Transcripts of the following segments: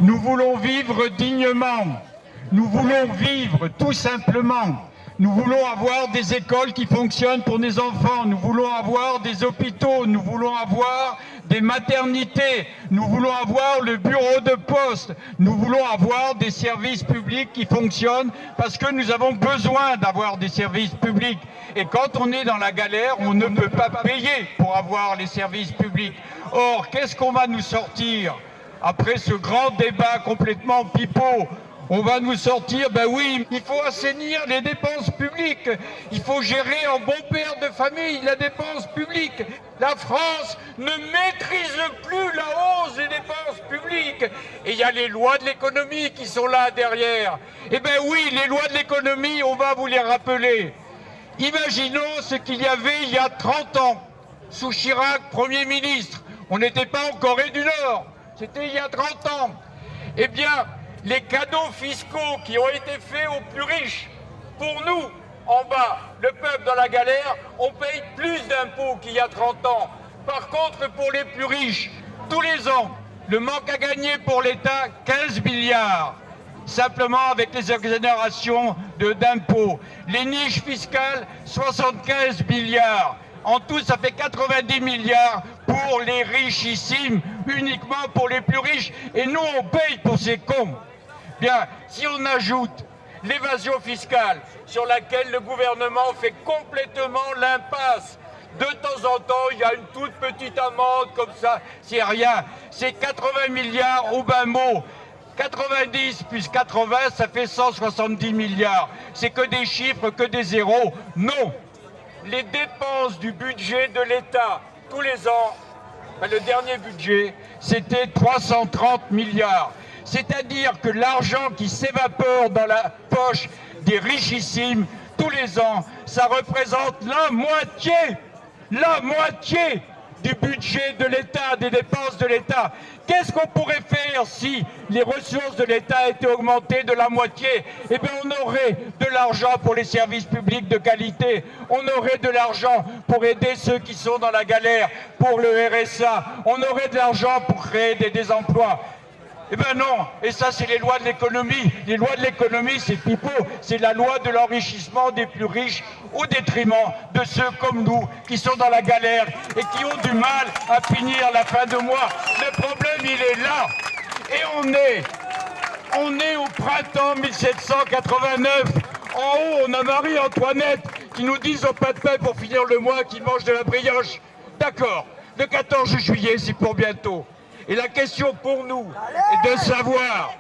Nous voulons vivre dignement. Nous voulons vivre tout simplement. Nous voulons avoir des écoles qui fonctionnent pour nos enfants. Nous voulons avoir des hôpitaux. Nous voulons avoir des maternités. Nous voulons avoir le bureau de poste. Nous voulons avoir des services publics qui fonctionnent parce que nous avons besoin d'avoir des services publics. Et quand on est dans la galère, on ne peut pas payer pour avoir les services publics. Or, qu'est-ce qu'on va nous sortir après ce grand débat complètement pipeau? On va nous sortir, ben oui, il faut assainir les dépenses publiques. Il faut gérer en bon père de famille la dépense publique. La France ne maîtrise plus la hausse des dépenses publiques. Et il y a les lois de l'économie qui sont là derrière. Eh ben oui, les lois de l'économie, on va vous les rappeler. Imaginons ce qu'il y avait il y a 30 ans, sous Chirac, Premier ministre. On n'était pas en Corée du Nord, c'était il y a 30 ans. Eh bien, les cadeaux fiscaux qui ont été faits aux plus riches, pour nous, en bas, le peuple dans la galère, on paye plus d'impôts qu'il y a 30 ans. Par contre, pour les plus riches, tous les ans, le manque à gagner pour l'État, 15 milliards. Simplement avec les exonérations d'impôts. Les niches fiscales, 75 milliards. En tout, ça fait 90 milliards pour les richissimes, uniquement pour les plus riches. Et nous, on paye pour ces cons. Bien, si on ajoute l'évasion fiscale, sur laquelle le gouvernement fait complètement l'impasse, de temps en temps, il y a une toute petite amende comme ça, c'est rien. C'est 80 milliards au bas mot. 90 plus 80, ça fait 170 milliards. C'est que des chiffres, que des zéros. Non. Les dépenses du budget de l'État, tous les ans, le dernier budget, c'était 330 milliards. C'est-à-dire que l'argent qui s'évapore dans la poche des richissimes, tous les ans, ça représente la moitié du budget de l'État, des dépenses de l'État. Qu'est-ce qu'on pourrait faire si les ressources de l'État étaient augmentées de la moitié? Eh bien, on aurait de l'argent pour les services publics de qualité, on aurait de l'argent pour aider ceux qui sont dans la galère, pour le RSA, on aurait de l'argent pour créer des emplois. Eh bien non, et ça c'est les lois de l'économie. Les lois de l'économie, c'est pipeau, c'est la loi de l'enrichissement des plus riches au détriment de ceux comme nous qui sont dans la galère et qui ont du mal à finir la fin de mois. Le problème, il est là. Et on est au printemps 1789. En haut, on a Marie-Antoinette qui nous dit qu'ils n'ont pas de pain pour finir le mois, qu'ils mangent de la brioche. D'accord, le 14 juillet, c'est pour bientôt. Et la question pour nous est de savoir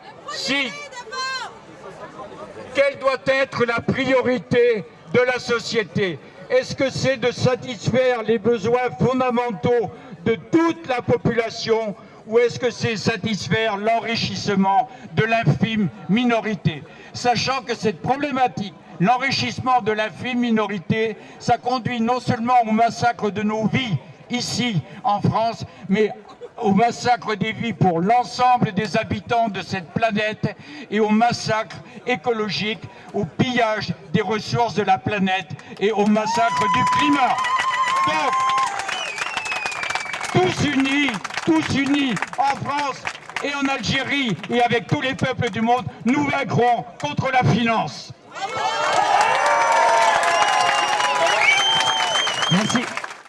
quelle doit être la priorité de la société. Est-ce que c'est de satisfaire les besoins fondamentaux de toute la population ou est-ce que c'est satisfaire l'enrichissement de l'infime minorité? Sachant que cette problématique, l'enrichissement de l'infime minorité, ça conduit non seulement au massacre de nos vies ici en France, mais au massacre des vies pour l'ensemble des habitants de cette planète et au massacre écologique, au pillage des ressources de la planète et au massacre du climat. Donc, tous unis en France et en Algérie et avec tous les peuples du monde, nous vaincrons contre la finance. Merci.